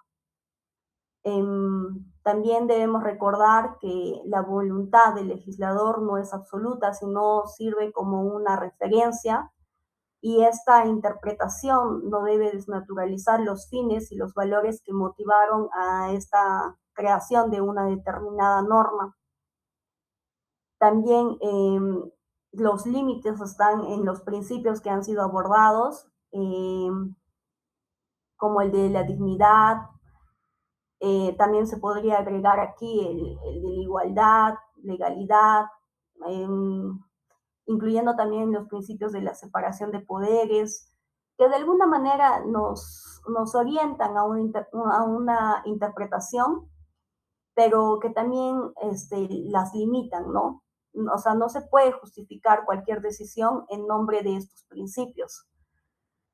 También debemos recordar que la voluntad del legislador no es absoluta, sino sirve como una referencia y esta interpretación no debe desnaturalizar los fines y los valores que motivaron a esta creación de una determinada norma. También los límites están en los principios que han sido abordados, como el de la dignidad. También se podría agregar aquí el de la igualdad, legalidad, incluyendo también los principios de la separación de poderes, que de alguna manera nos orientan a una interpretación, pero que también las limitan, ¿no? O sea, no se puede justificar cualquier decisión en nombre de estos principios,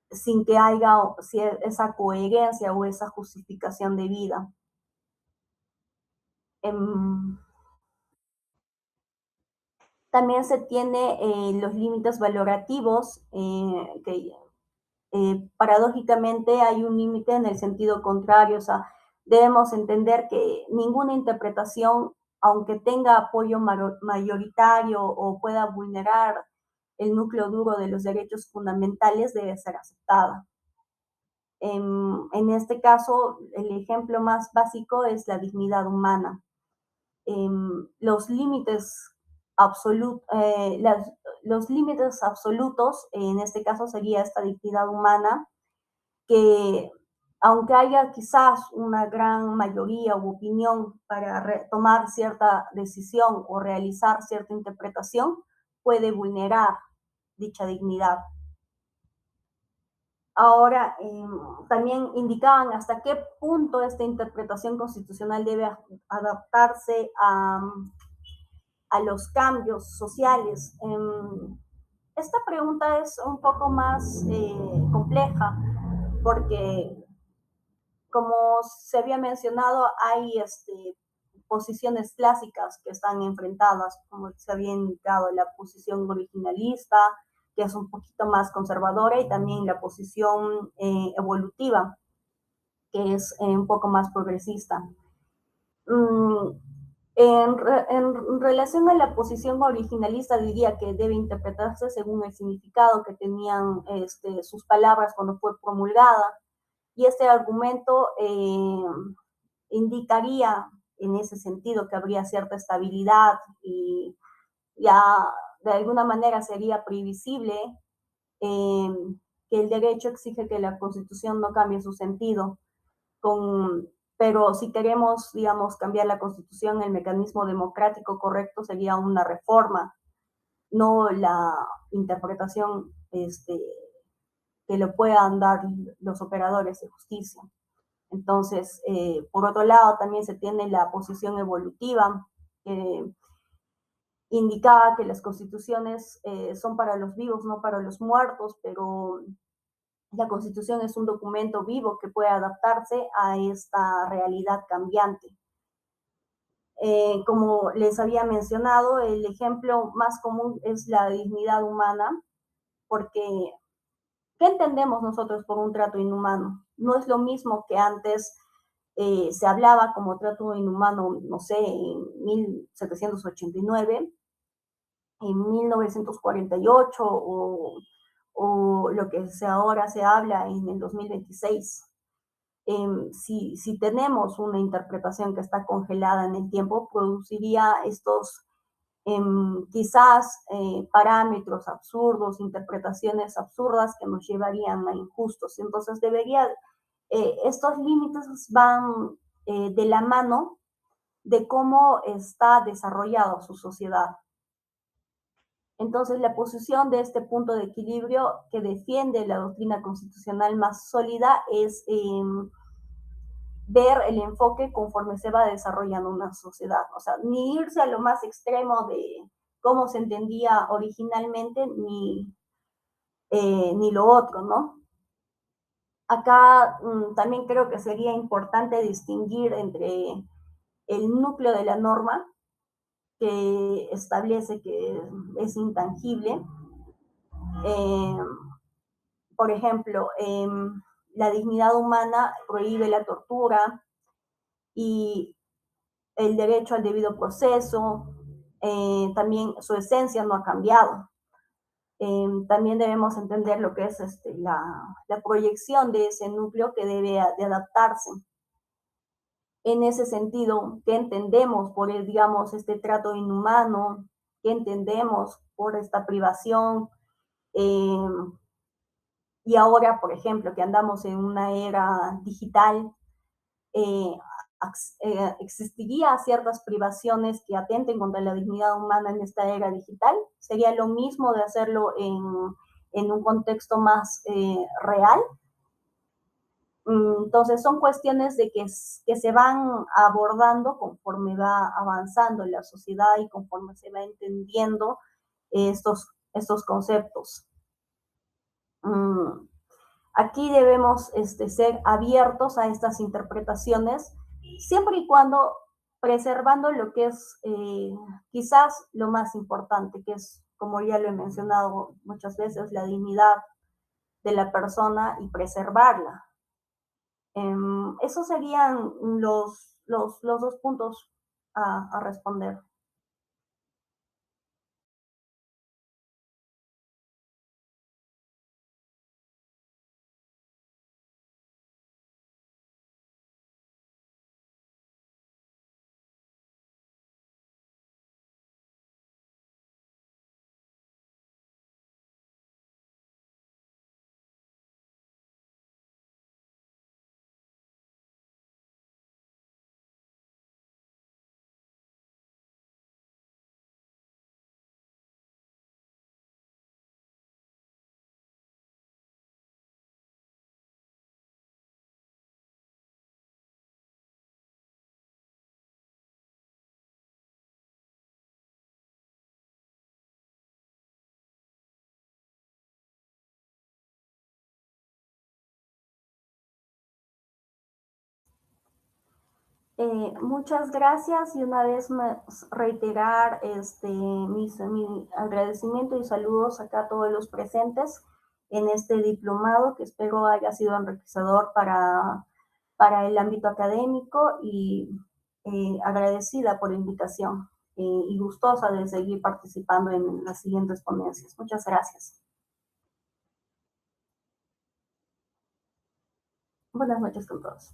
sin que haya esa coherencia o esa justificación de vida. Em, También se tiene los límites valorativos, que paradójicamente hay un límite en el sentido contrario, o sea, debemos entender que ninguna interpretación, aunque tenga apoyo mayoritario o pueda vulnerar el núcleo duro de los derechos fundamentales, debe ser aceptada. En este caso, el ejemplo más básico es la dignidad humana. Los límites los límites absolutos, en este caso sería esta dignidad humana, que aunque haya quizás una gran mayoría u opinión para tomar cierta decisión o realizar cierta interpretación, puede vulnerar dicha dignidad. Ahora, también indicaban hasta qué punto esta interpretación constitucional debe adaptarse a los cambios sociales. Esta pregunta es un poco más compleja porque, como se había mencionado, hay posiciones clásicas que están enfrentadas, como se había indicado, la posición originalista, que es un poquito más conservadora, y también la posición evolutiva, que es un poco más progresista. En relación a la posición originalista, diría que debe interpretarse según el significado que tenían sus palabras cuando fue promulgada, y este argumento indicaría en ese sentido que habría cierta estabilidad y ya de alguna manera sería previsible eh, que el derecho exige que la Constitución no cambie su sentido, pero si queremos, digamos, cambiar la Constitución, el mecanismo democrático correcto sería una reforma, no la interpretación que lo puedan dar los operadores de justicia. Entonces, por otro lado, también se tiene la posición evolutiva, que indicaba que las constituciones son para los vivos, no para los muertos, pero la Constitución es un documento vivo que puede adaptarse a esta realidad cambiante. Como les había mencionado, el ejemplo más común es la dignidad humana, porque ¿qué entendemos nosotros por un trato inhumano? No es lo mismo que antes se hablaba como trato inhumano, no sé, en 1789, en 1948 o lo que ahora se habla en el 2026. Si tenemos una interpretación que está congelada en el tiempo, produciría estos quizás parámetros absurdos, interpretaciones absurdas que nos llevarían a injustos. Entonces estos límites van de la mano de cómo está desarrollada su sociedad. Entonces, la posición de este punto de equilibrio que defiende la doctrina constitucional más sólida es ver el enfoque conforme se va desarrollando una sociedad. O sea, ni irse a lo más extremo de cómo se entendía originalmente, ni lo otro, ¿no? Acá también creo que sería importante distinguir entre el núcleo de la norma, que establece que es intangible. Eh, por ejemplo, la dignidad humana prohíbe la tortura y el derecho al debido proceso, también su esencia no ha cambiado. También debemos entender lo que es la proyección de ese núcleo que debe de adaptarse. En ese sentido, ¿qué entendemos por digamos, este trato inhumano? ¿Qué entendemos por esta privación? Eh, y ahora, por ejemplo, que andamos en una era digital, eh, existiría ciertas privaciones que atenten contra la dignidad humana en esta era digital. Sería lo mismo de hacerlo en un contexto más real. Entonces son cuestiones de que se van abordando conforme va avanzando la sociedad y conforme se va entendiendo estos conceptos. Mm, Aquí debemos ser abiertos a estas interpretaciones, siempre y cuando preservando lo que es quizás lo más importante, que es, como ya lo he mencionado muchas veces, la dignidad de la persona y preservarla. Esos serían los dos puntos a responder. Muchas gracias y una vez más reiterar mi agradecimiento y saludos acá a todos los presentes en este diplomado que espero haya sido enriquecedor para el ámbito académico y agradecida por la invitación y gustosa de seguir participando en las siguientes ponencias. Muchas gracias. Buenas noches con todos.